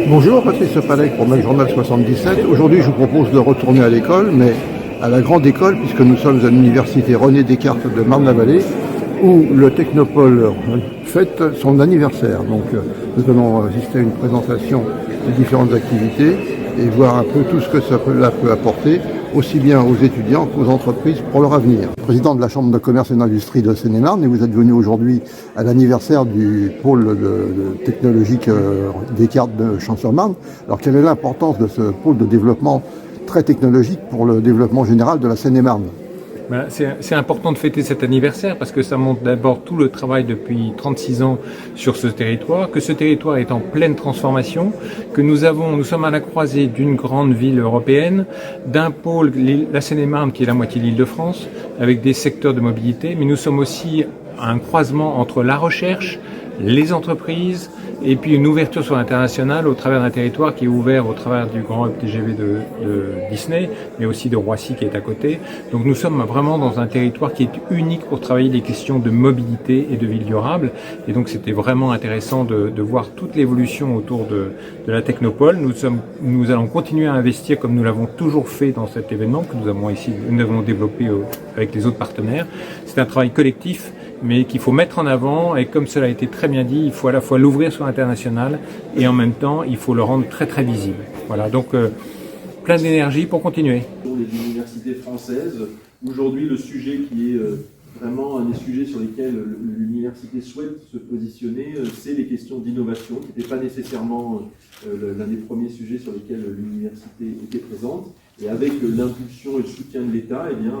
Bonjour, Patrice Palec pour Mac Journal 77. Aujourd'hui, je vous propose de retourner à l'école, mais à la grande école, puisque nous sommes à l'université René Descartes de Marne-la-Vallée, où le Technopole fête son anniversaire. Donc, nous allons assister à une présentation des différentes activités et voir un peu tout ce que ça peut apporter, aussi bien aux étudiants qu'aux entreprises pour leur avenir. Président de la Chambre de commerce et d'industrie de Seine-et-Marne, et vous êtes venu aujourd'hui à l'anniversaire du pôle technologique Descartes de Champs-sur-Marne. Alors, quelle est l'importance de ce pôle de développement très technologique pour le développement général de la Seine-et-Marne? C'est important de fêter cet anniversaire parce que ça montre d'abord tout le travail depuis 36 ans sur ce territoire, que ce territoire est en pleine transformation, que nous sommes à la croisée d'une grande ville européenne, d'un pôle, la Seine-et-Marne qui est la moitié de l'Île-de-France, avec des secteurs de mobilité, mais nous sommes aussi à un croisement entre la recherche, les entreprises et puis une ouverture sur l'international au travers d'un territoire qui est ouvert au travers du grand hub TGV de Disney, mais aussi de Roissy qui est à côté. Donc nous sommes vraiment dans un territoire qui est unique pour travailler les questions de mobilité et de ville durable. Et donc c'était vraiment intéressant de voir toute l'évolution autour de la Technopole. Nous allons continuer à investir comme nous l'avons toujours fait dans cet événement que nous avons développé avec les autres partenaires. C'est un travail collectif, mais qu'il faut mettre en avant, et comme cela a été très bien dit, il faut à la fois l'ouvrir sur l'international et en même temps il faut le rendre très très visible. Voilà, donc plein d'énergie pour continuer. Les universités françaises, aujourd'hui le sujet qui est vraiment un des sujets sur lesquels l'université souhaite se positionner, c'est les questions d'innovation, qui n'étaient pas nécessairement l'un des premiers sujets sur lesquels l'université était présente. Et avec l'impulsion et le soutien de l'État, eh bien,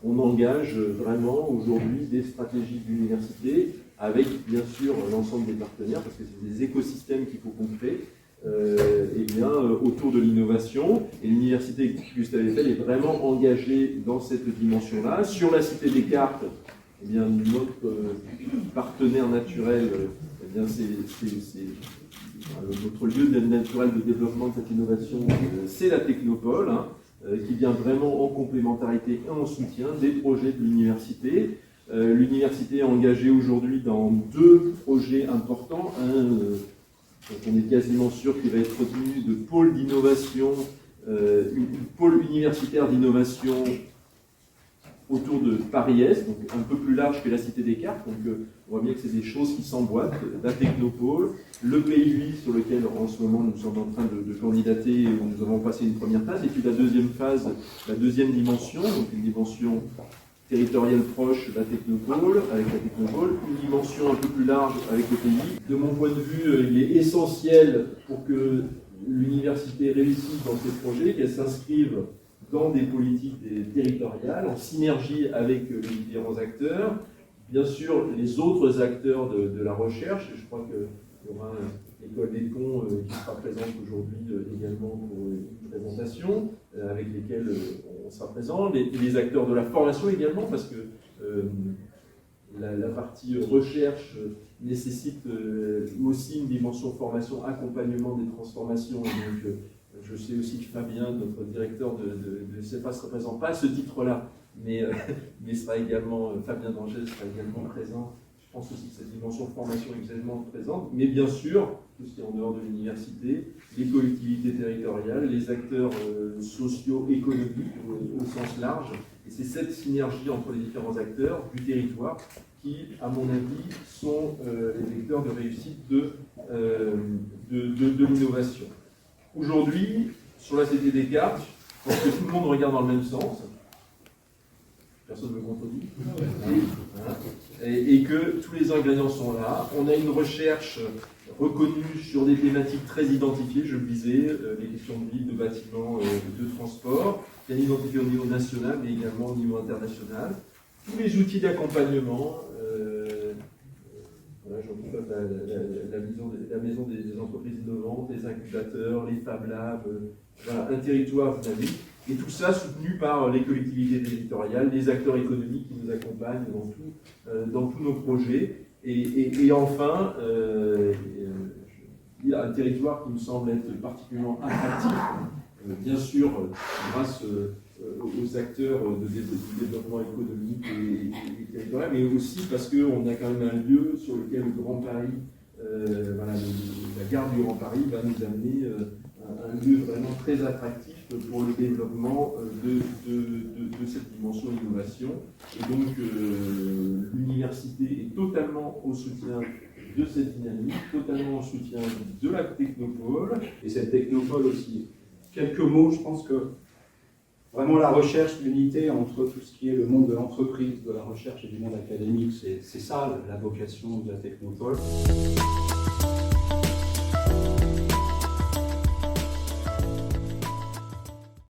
on engage vraiment aujourd'hui des stratégies d'université avec bien sûr l'ensemble des partenaires, parce que c'est des écosystèmes qu'il faut qu'on crée, eh bien, autour de l'innovation. Et l'université Gustave Eiffel est vraiment engagée dans cette dimension-là. Sur la Cité Descartes, eh bien, notre partenaire naturel, eh bien, notre lieu naturel de développement de cette innovation, c'est la Technopole, hein, qui vient vraiment en complémentarité et en soutien des projets de l'université. L'université est engagée aujourd'hui dans deux projets importants. On est quasiment sûr qu'il va être retenu de pôle d'innovation, pôle universitaire d'innovation autour de Paris-Est, donc un peu plus large que la Cité Descartes. Donc on voit bien que c'est des choses qui s'emboîtent. La Technopole, le PIUI sur lequel en ce moment nous sommes en train de candidater, où nous avons passé une première phase, et puis la deuxième phase, la deuxième dimension, donc une dimension territoriale proche de la Technopole, avec la Technopole, une dimension un peu plus large avec le pays. De mon point de vue, il est essentiel pour que l'université réussisse dans ces projets, qu'elle s'inscrive dans des politiques territoriales, en synergie avec les différents acteurs. Bien sûr, les autres acteurs de la recherche, je crois qu'il y aura l'école des cons qui sera présente aujourd'hui également pour une présentation, avec lesquels on sera présent, les acteurs de la formation également, parce que la partie recherche nécessite aussi une dimension formation, accompagnement des transformations. Et donc, je sais aussi que Fabien, notre directeur de CEPA, ne se représente pas à ce titre-là, mais sera également, Fabien Danger sera également présent. Je pense aussi que cette dimension formation est également présente, mais bien sûr, tout ce qui est en dehors de l'université, les collectivités territoriales, les acteurs sociaux, économiques au sens large. Et c'est cette synergie entre les différents acteurs du territoire qui, à mon avis, sont les vecteurs de réussite de l'innovation. Aujourd'hui, sur la Cité Descartes, je pense que tout le monde regarde dans le même sens. Personne ne me contredit. Voilà. Et que tous les ingrédients sont là. On a une recherche reconnue sur des thématiques très identifiées, je le disais, les questions de ville, de bâtiments, de transport, bien identifiées au niveau national, mais également au niveau international. Tous les outils d'accompagnement, voilà, j'en développe la maison des entreprises innovantes, les incubateurs, les Fab Labs, voilà, un territoire dynamique. Et tout ça soutenu par les collectivités territoriales, les acteurs économiques qui nous accompagnent dans tous nos projets. Et enfin, il y a un territoire qui me semble être particulièrement attractif, bien sûr grâce aux acteurs du développement économique et territorial, mais aussi parce qu'on a quand même un lieu sur lequel le Grand Paris Voilà, la gare du Grand Paris va nous amener un lieu vraiment très attractif pour le développement de cette dimension innovation. Et donc l'université est totalement au soutien de cette dynamique, totalement au soutien de la technopole. Et cette technopole aussi. Quelques mots, je pense que vraiment la recherche, l'unité entre tout ce qui est le monde de l'entreprise, de la recherche et du monde académique, c'est ça la vocation de la technopole.